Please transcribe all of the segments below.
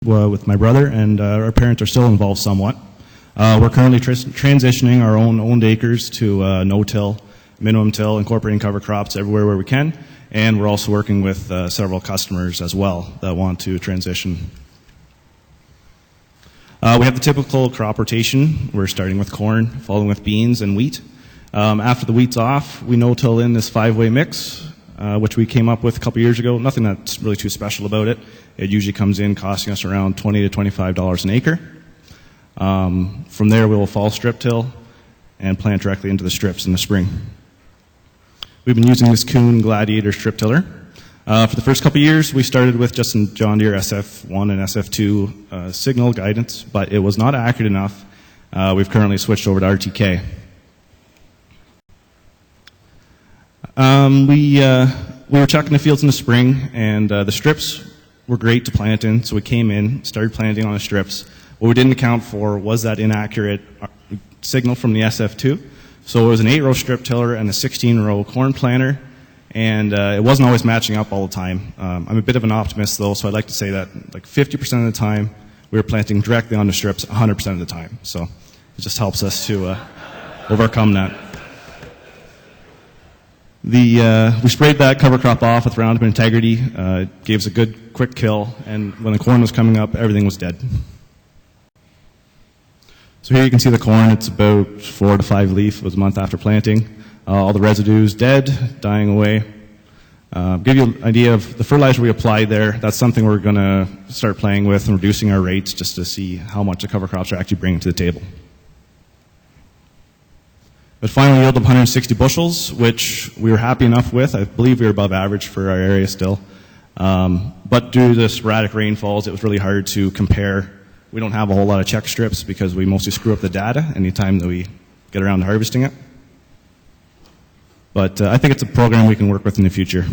with my brother, and our parents are still involved somewhat. We're currently transitioning our owned acres to no-till, minimum till, incorporating cover crops everywhere where we can, and we're also working with several customers as well that want to transition. We have the typical crop rotation. We're starting with corn, following with beans and wheat. After the wheat's off, we no-till in this 5-way mix, which we came up with a couple years ago. Nothing that's really too special about it. It usually comes in costing us around $20 to $25 an acre. From there, we will fall strip till and plant directly into the strips in the spring. We've been using this Kuhn Gladiator strip tiller. For the first couple of years, we started with just some John Deere SF1 and SF2 signal guidance, but it was not accurate enough. We've currently switched over to RTK. We were checking the fields in the spring, and the strips were great to plant in, so we came in, started planting on the strips. What we didn't account for was that inaccurate signal from the SF2. So it was an 8-row strip tiller and a 16-row corn planter, and it wasn't always matching up all the time. I'm a bit of an optimist, though, so I'd like to say that like 50% of the time we were planting directly on the strips 100% of the time. So it just helps us to overcome that. We sprayed that cover crop off with Roundup Integrity. It gave us a good, quick kill, and when the corn was coming up, everything was dead. So here you can see the corn. It's about 4 to 5 leaf. It was a month after planting. All the residues dead, dying away. Give you an idea of the fertilizer we applied there. That's something we're going to start playing with and reducing our rates just to see how much the cover crops are actually bringing to the table. But final yield of 160 bushels, which we were happy enough with. I believe we were above average for our area still. But due to the sporadic rainfalls, it was really hard to compare. We don't have a whole lot of check strips because we mostly screw up the data anytime that we get around to harvesting it. But I think it's a program we can work with in the future.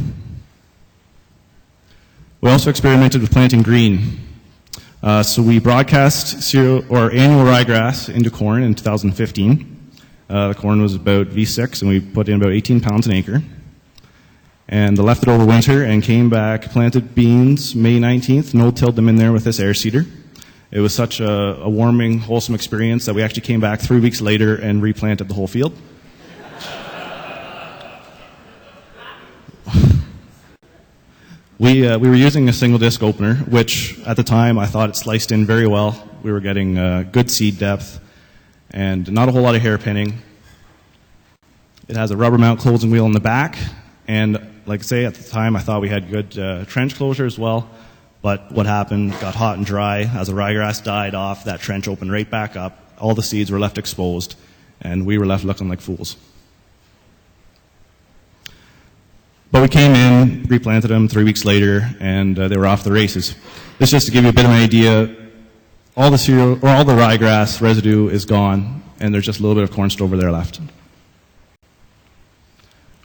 We also experimented with planting green. So we broadcast annual ryegrass into corn in 2015. The corn was about V6, and we put in about 18 pounds an acre. And left it over winter and came back, planted beans May 19th, no-tilled them in there with this air seeder. It was such a warming, wholesome experience that we actually came back 3 weeks later and replanted the whole field. We were using a single disc opener, which at the time I thought it sliced in very well. We were getting good seed depth and not a whole lot of hairpinning. It has a rubber mount closing wheel in the back, and like I say, at the time I thought we had good trench closure as well. But what happened, got hot and dry. As the ryegrass died off, that trench opened right back up. All the seeds were left exposed, and we were left looking like fools. But we came in, replanted them 3 weeks later, and they were off the races. This just to give you a bit of an idea. All the ryegrass residue is gone, and there's just a little bit of corn stover there left.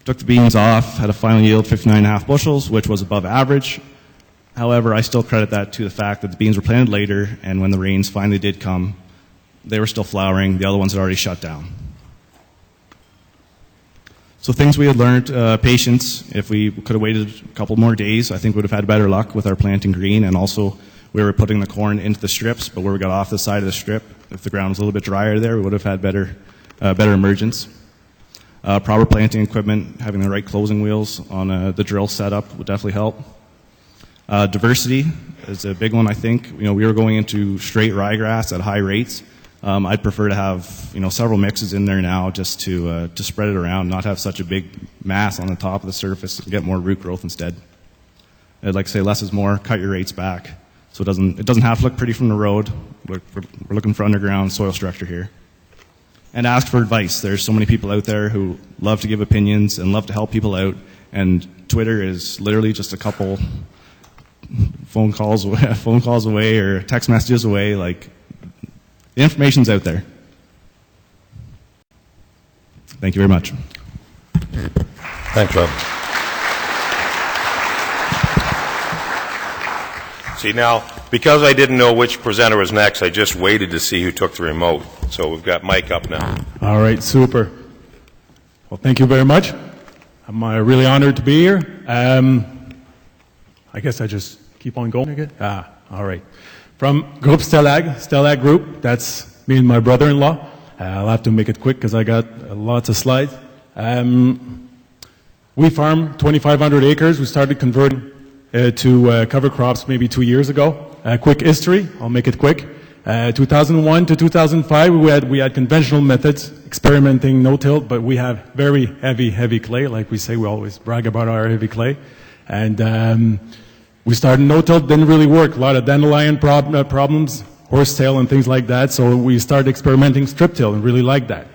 Took the beans off, had a final yield 59.5 bushels, which was above average. However, I still credit that to the fact that the beans were planted later, and when the rains finally did come, they were still flowering. The other ones had already shut down. So things we had learned, patience. If we could have waited a couple more days, I think we would have had better luck with our planting green, and also we were putting the corn into the strips, but where we got off the side of the strip, if the ground was a little bit drier there, we would have had better emergence. Proper planting equipment, having the right closing wheels on the drill setup would definitely help. Diversity is a big one, I think. We were going into straight ryegrass at high rates. I'd prefer to have several mixes in there now just to spread it around, not have such a big mass on the top of the surface and get more root growth instead. I'd like to say less is more. Cut your rates back so it doesn't have to look pretty from the road. We're looking for underground soil structure here. And ask for advice. There's so many people out there who love to give opinions and love to help people out, and Twitter is literally just a couple phone calls away or text messages away. Like, the information's out there. Thank you very much. Thanks, Rob. See, now, because I didn't know which presenter was next, I just waited to see who took the remote. So we've got Mike up now. All right, super. Well, thank you very much. I'm really honored to be here. I guess I just keep on going again? All right. From Group Stellag Group, that's me and my brother-in-law. I'll have to make it quick because I got lots of slides. We farm 2,500 acres. We started converting to cover crops maybe 2 years ago. Quick history, I'll make it quick. 2001 to 2005, we had conventional methods, experimenting no-till, but we have very heavy clay. Like we say, we always brag about our heavy clay. And we started no-till, didn't really work. A lot of dandelion problems, horsetail and things like that. So we started experimenting strip-till and really liked that.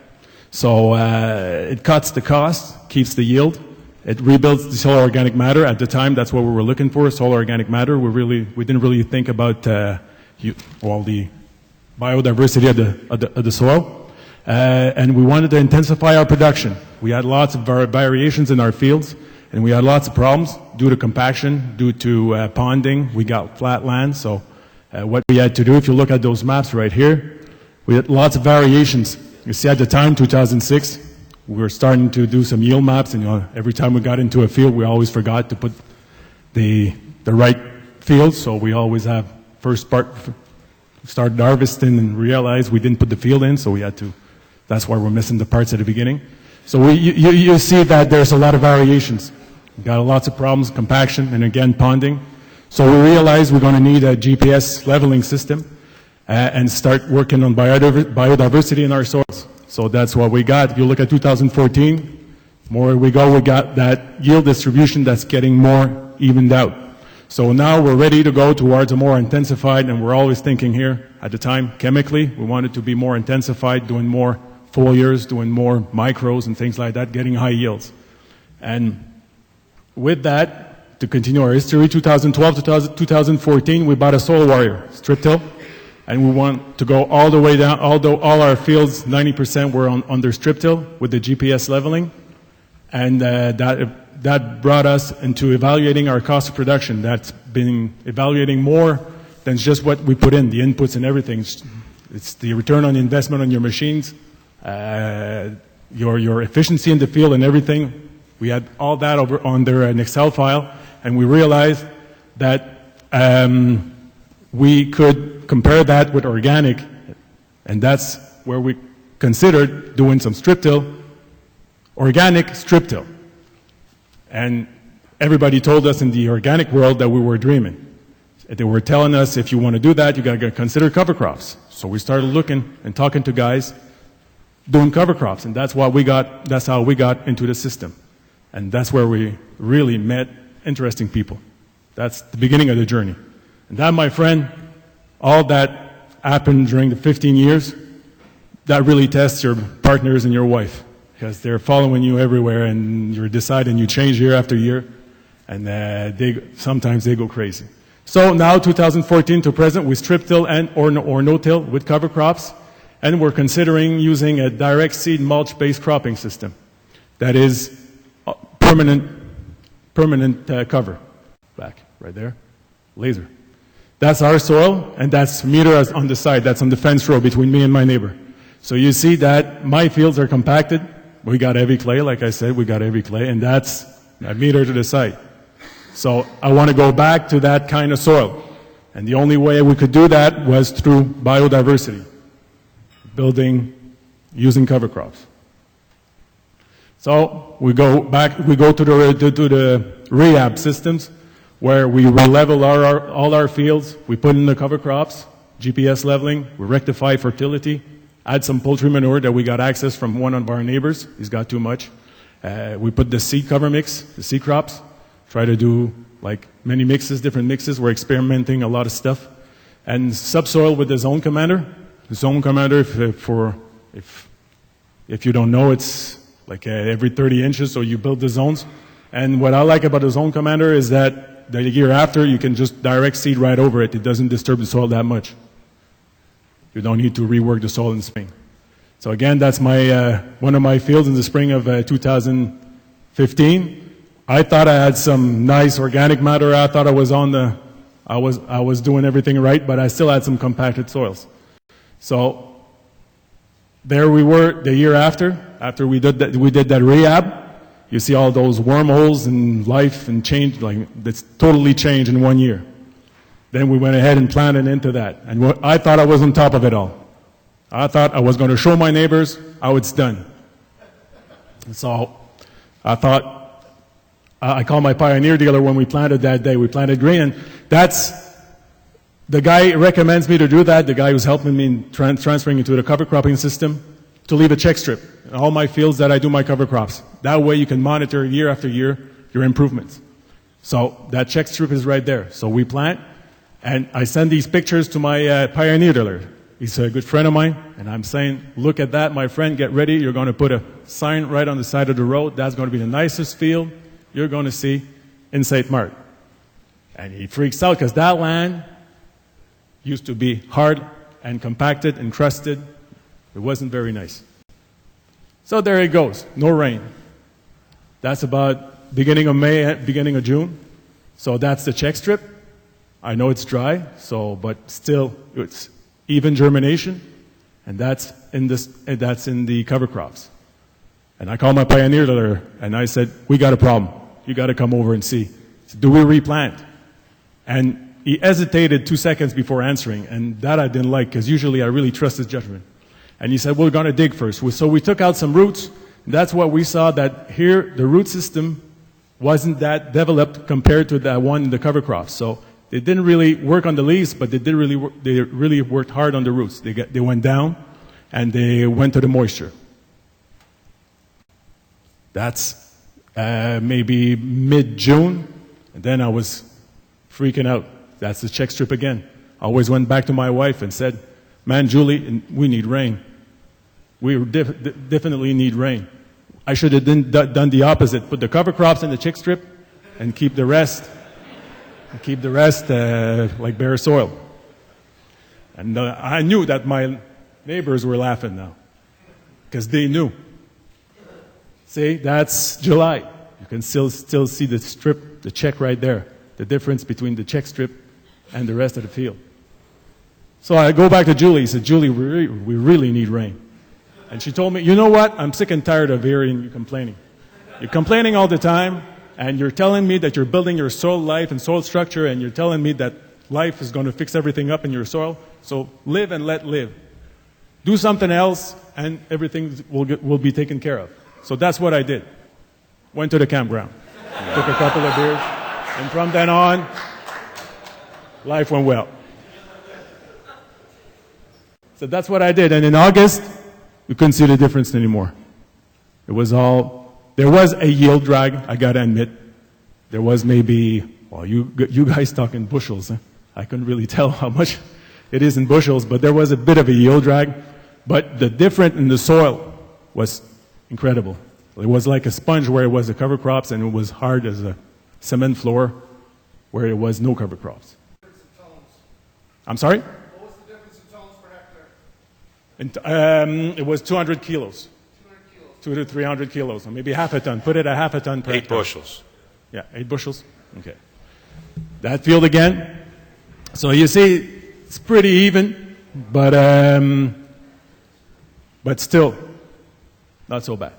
So it cuts the cost, keeps the yield. It rebuilds the soil organic matter. At the time, that's what we were looking for, soil organic matter. We didn't really think about the biodiversity of the soil. And we wanted to intensify our production. We had lots of variations in our fields, and we had lots of problems due to compaction, due to ponding. We got flat land, so what we had to do, if you look at those maps right here, we had lots of variations. You see at the time, 2006, we were starting to do some yield maps, and every time we got into a field, we always forgot to put the right field, so we always have first part, started harvesting and realized we didn't put the field in, so we had to, that's why we're missing the parts at the beginning. So you see that there's a lot of variations. We got lots of problems, compaction, and again, ponding. So we realized we're going to need a GPS leveling system and start working on biodiversity in our soils. So that's what we got. If you look at 2014, more we go, we got that yield distribution that's getting more evened out. So now we're ready to go towards a more intensified, and we're always thinking here at the time, chemically, we wanted to be more intensified, doing more foliars, doing more micros and things like that, getting high yields. And with that, to continue our history, 2012 to 2014, we bought a soil warrior, strip till. And we want to go all the way down, although all our fields, 90% were under strip till with the GPS leveling. And that brought us into evaluating our cost of production. That's been evaluating more than just what we put in, the inputs and everything. It's the return on investment on your machines, your efficiency in the field and everything. We had all that under an Excel file, and we realized that we could compare that with organic, and that's where we considered doing some strip till, organic strip till. And everybody told us in the organic world that we were dreaming. They were telling us, if you want to do that, you got to consider cover crops. So we started looking and talking to guys doing cover crops, and that's how we got into the system. And that's where we really met interesting people. That's the beginning of the journey. And that, my friend, all that happened during the 15 years, that really tests your partners and your wife, because they're following you everywhere, and you're deciding, you change year after year, and sometimes they go crazy. So now, 2014 to present, we strip till or no till with cover crops, and we're considering using a direct seed mulch-based cropping system that is permanent cover. Back, right there, laser. That's our soil, and that's meter on the side. That's on the fence row between me and my neighbor. So you see that my fields are compacted. We got heavy clay, like I said, we got heavy clay, and that's a meter to the side. So I want to go back to that kind of soil. And the only way we could do that was through biodiversity, using cover crops. So we go to the rehab systems, where we level all our fields, we put in the cover crops, GPS leveling, we rectify fertility, add some poultry manure that we got access from one of our neighbors. He's got too much. We put the seed cover mix, the seed crops, try to do like many mixes, different mixes. We're experimenting a lot of stuff. And subsoil with the zone commander. The zone commander, if you don't know, it's like every 30 inches, so you build the zones. And what I like about the zone commander is that the year after, you can just direct seed right over it. It doesn't disturb the soil that much. You don't need to rework the soil in the spring. So again, that's one of my fields in the spring of 2015. I thought I had some nice organic matter. I thought I was doing everything right, but I still had some compacted soils. So there we were the year after we did that rehab. You see all those wormholes in life and change, like it's totally changed in 1 year. Then we went ahead and planted into that. And I thought I was on top of it all. I thought I was going to show my neighbors how it's done. And so I thought, I called my Pioneer dealer when we planted that day. We planted green, and the guy recommends me to do that, the guy who's helping me in transferring into the cover cropping system, to leave a check strip in all my fields that I do my cover crops. That way you can monitor year after year your improvements. So that check strip is right there. So we plant, and I send these pictures to my Pioneer dealer. He's a good friend of mine, and I'm saying, look at that, my friend, get ready. You're going to put a sign right on the side of the road. That's going to be the nicest field you're going to see in St. Mark. And he freaks out because that land used to be hard and compacted and crusted. It wasn't very nice. So there it goes, no rain. That's about beginning of May, beginning of June. So that's the check strip. I know it's dry, but still it's even germination, and that's in the cover crops. And I called my Pioneer dealer, and I said, we got a problem. You got to come over and see. He said, do we replant? And he hesitated 2 seconds before answering, and that I didn't like, because usually I really trust his judgment. And he said, we're going to dig first. So we took out some roots. And that's what we saw, that here the root system wasn't that developed compared to that one in the cover crops. So they didn't really work on the leaves, but they really worked hard on the roots. They went down, and they went to the moisture. That's maybe mid-June, and then I was freaking out. That's the check strip again. I always went back to my wife and said, man, Julie, we need rain. We definitely need rain. I should have done the opposite, put the cover crops in the check strip and keep the rest like bare soil. And I knew that my neighbors were laughing now, because they knew. See, that's July. You can still see the strip, the check right there, the difference between the check strip and the rest of the field. So I go back to Julie. I said, Julie, we really need rain. And she told me, you know what? I'm sick and tired of hearing you complaining. You're complaining all the time, and you're telling me that you're building your soil life and soil structure, and you're telling me that life is going to fix everything up in your soil. So live and let live. Do something else, and everything will be taken care of. So that's what I did. Went to the campground. Took a couple of beers. And from then on, life went well. So that's what I did. And in August, you couldn't see the difference anymore. There was a yield drag, I got to admit. There was maybe, well, you guys talk in bushels. Huh? I couldn't really tell how much it is in bushels, but there was a bit of a yield drag. But the difference in the soil was incredible. It was like a sponge where it was the cover crops, and it was hard as a cement floor where it was no cover crops. I'm sorry? What was the difference in tons per hectare? It was 200 kilos. 200 to 300 kilos, or maybe half a ton. Put it at half a ton per 8 hectare. bushels. Yeah, 8 bushels. Okay. That field again. So you see, it's pretty even, but still not so bad.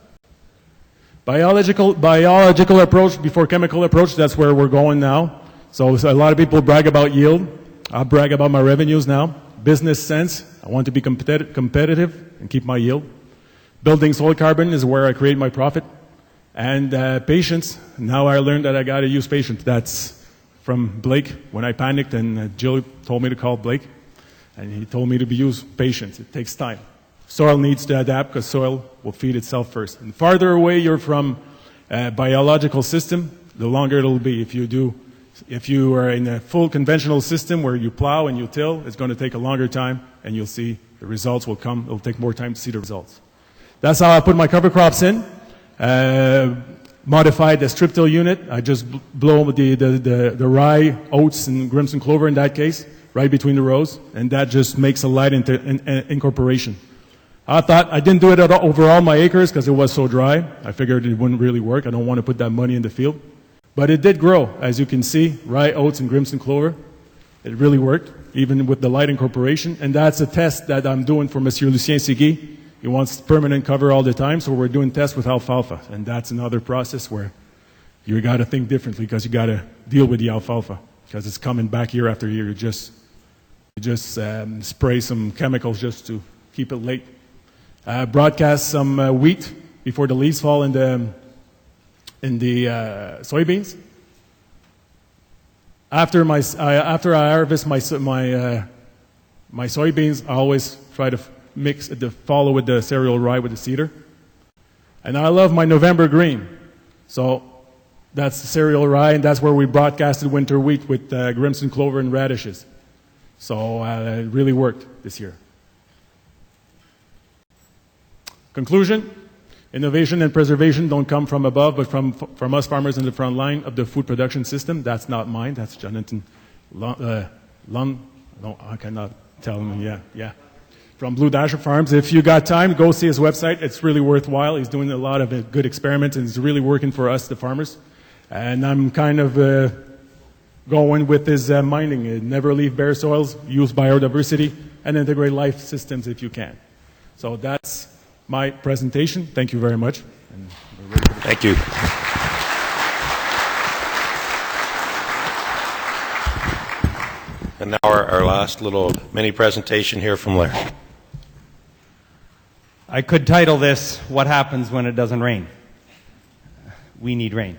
Biological approach before chemical approach, that's where we're going now. So a lot of people brag about yield. I brag about my revenues now. Business sense, I want to be competitive and keep my yield. Building soil carbon is where I create my profit. And patience, now I learned that I got to use patience. That's from Blake when I panicked, and Jill told me to call Blake. And he told me to use patience. It takes time. Soil needs to adapt because soil will feed itself first. And the farther away you're from a biological system, the longer it'll be. If you are in a full conventional system where you plow and you till, it's going to take a longer time, and you'll see the results will come. It'll take more time to see the results. That's how I put my cover crops in. Modified the strip till unit. I just blow the rye, oats, and crimson clover in that case, right between the rows, and that just makes a light incorporation. I thought I didn't do it over all my acres because it was so dry. I figured it wouldn't really work. I don't want to put that money in the field. But it did grow, as you can see, rye, oats, and crimson clover. It really worked, even with the light incorporation. And that's a test that I'm doing for Monsieur Lucien Segui. He wants permanent cover all the time, so we're doing tests with alfalfa. And that's another process where you got to think differently because you got to deal with the alfalfa. because it's coming back year after year. You just spray some chemicals just to keep it late. Broadcast some wheat before the leaves fall in the soybeans. After I harvest my soybeans, I always try to follow with the cereal rye with the cedar. And I love my November green. So that's the cereal rye, and that's where we broadcasted winter wheat with Grimson clover and radishes. So it really worked this year. Conclusion, innovation and preservation don't come from above, but from us farmers in the front line of the food production system. That's not mine, that's Jonathan Lund. No, I cannot tell him, yeah. From Blue Dasher Farms. If you got time, go see his website. It's really worthwhile. He's doing a lot of good experiments, and it's really working for us, the farmers. And I'm kind of going with his mining. Never leave bare soils, use biodiversity, and integrate life systems if you can. So that's my presentation. Thank you very much. Thank you. And now our last little mini presentation here from Larry. I could title this, What Happens When It Doesn't Rain? We need rain.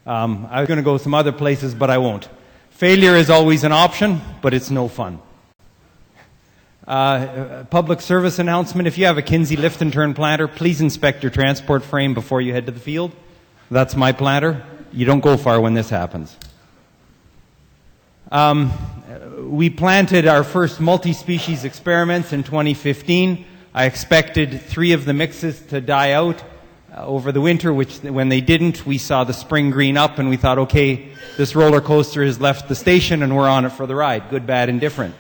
I was going to go some other places, but I won't. Failure is always an option, but it's no fun. Public service announcement, if you have a Kinsey lift and turn planter, please inspect your transport frame before you head to the field. That's my planter. You don't go far when this happens. We planted our first multi-species experiments in 2015. I expected 3 of the mixes to die out over the winter, which when they didn't, we saw the spring green up and we thought, okay, this roller coaster has left the station and we're on it for the ride. Good, bad, and different.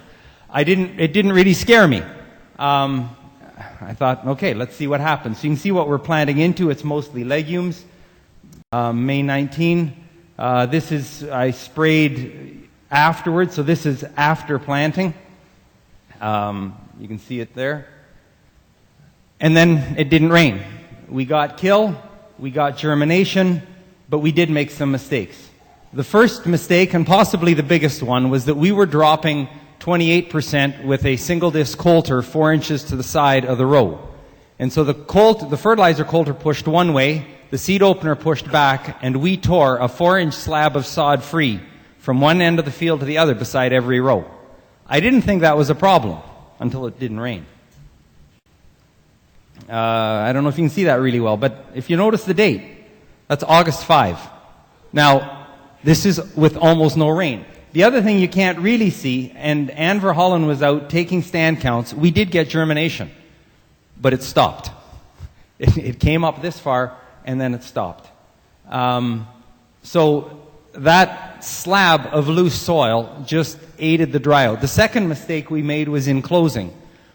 It didn't really scare me. I thought, okay, let's see what happens. So you can see what we're planting into. It's mostly legumes. May 19. I sprayed afterwards, so this is after planting. You can see it there. And then it didn't rain. We got kill, we got germination, but we did make some mistakes. The first mistake, and possibly the biggest one, was that we were dropping 28% with a single disc coulter 4 inches to the side of the row. And so the fertilizer coulter pushed one way, the seed opener pushed back, and we tore a 4-inch slab of sod free from one end of the field to the other beside every row. I didn't think that was a problem until it didn't rain. I don't know if you can see that really well, but if you notice the date, that's August 5. Now, this is with almost no rain. The other thing you can't really see, and Ann Verhollen was out taking stand counts, we did get germination, but it stopped. It came up this far, and then it stopped. So that slab of loose soil just aided the dry out. The second mistake we made was in closing.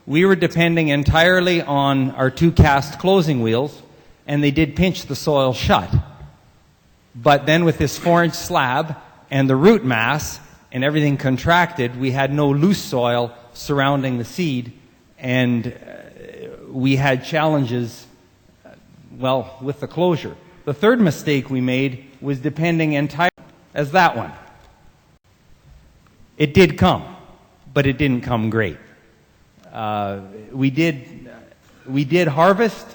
We were depending entirely on our 2 cast closing wheels, and they did pinch the soil shut. But then with this 4-inch slab and the root mass and everything contracted, we had no loose soil surrounding the seed, and we had challenges, with the closure. The third mistake we made was depending entirely as that one. It did come, but it didn't come great. We did harvest.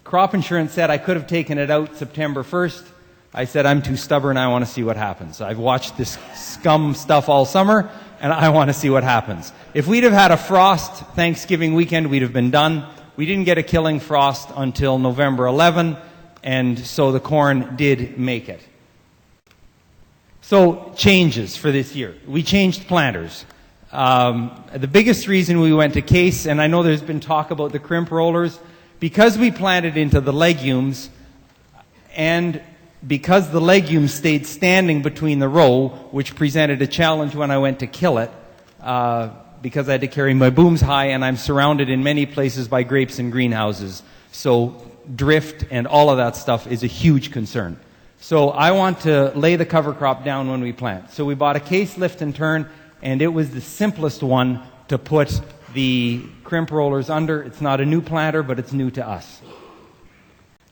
Crop insurance said I could have taken it out September 1st. I said, I'm too stubborn, I want to see what happens. I've watched this scum stuff all summer, and I want to see what happens. If we'd have had a frost Thanksgiving weekend, we'd have been done. We didn't get a killing frost until November 11, and so the corn did make it. So, changes for this year. We changed planters. The biggest reason we went to case, and I know there's been talk about the crimp rollers, because we planted into the legumes, and because the legumes stayed standing between the row, which presented a challenge when I went to kill it, because I had to carry my booms high, and I'm surrounded in many places by grapes and greenhouses. So drift and all of that stuff is a huge concern. So I want to lay the cover crop down when we plant. So we bought a case lift and turn, and it was the simplest one to put the crimp rollers under. It's not a new planter, but it's new to us.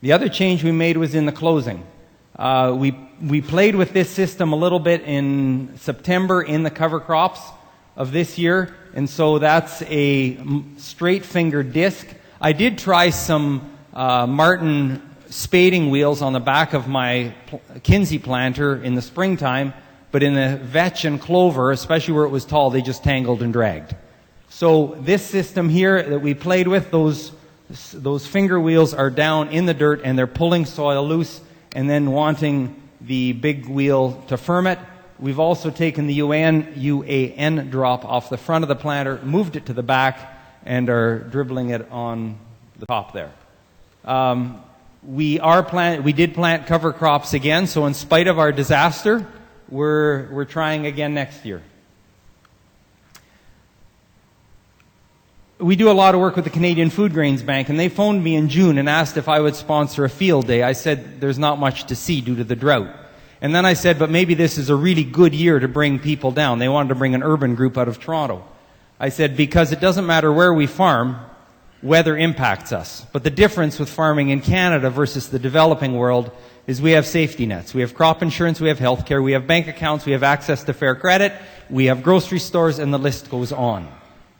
The other change we made was in the closing. We played with this system a little bit in September in the cover crops of this year, and so that's a straight finger disc. I did try some Martin spading wheels on the back of my Kinsey planter in the springtime, but in the vetch and clover, especially where it was tall, they just tangled and dragged. So this system here that we played with, those finger wheels are down in the dirt and they're pulling soil loose and then wanting the big wheel to firm it. We've also taken the UAN drop off the front of the planter, moved it to the back, and are dribbling it on the top there. We did plant cover crops again, so in spite of our disaster, we're trying again next year. We do a lot of work with the Canadian Food Grains Bank, and they phoned me in June and asked if I would sponsor a field day. I said there's not much to see due to the drought. And then I said, but maybe this is a really good year to bring people down. They wanted to bring an urban group out of Toronto. I said, because it doesn't matter where we farm, weather impacts us. But the difference with farming in Canada versus the developing world is we have safety nets. We have crop insurance, we have health care, we have bank accounts, we have access to fair credit, we have grocery stores, and the list goes on.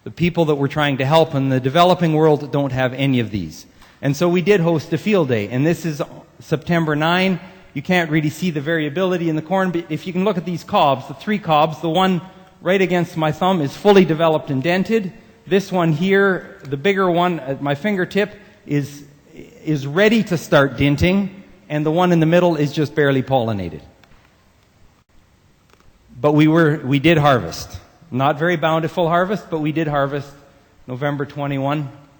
The people that we're trying to help in the developing world don't have any of these. And so we did host a field day, and this is September 9. You can't really see the variability in the corn, but if you can look at these cobs, the 3 cobs, the one right against my thumb is fully developed and dented. This one here, the bigger one at my fingertip, is ready to start denting, and the one in the middle is just barely pollinated. But we did harvest. Not very bountiful harvest, but we did harvest November 21.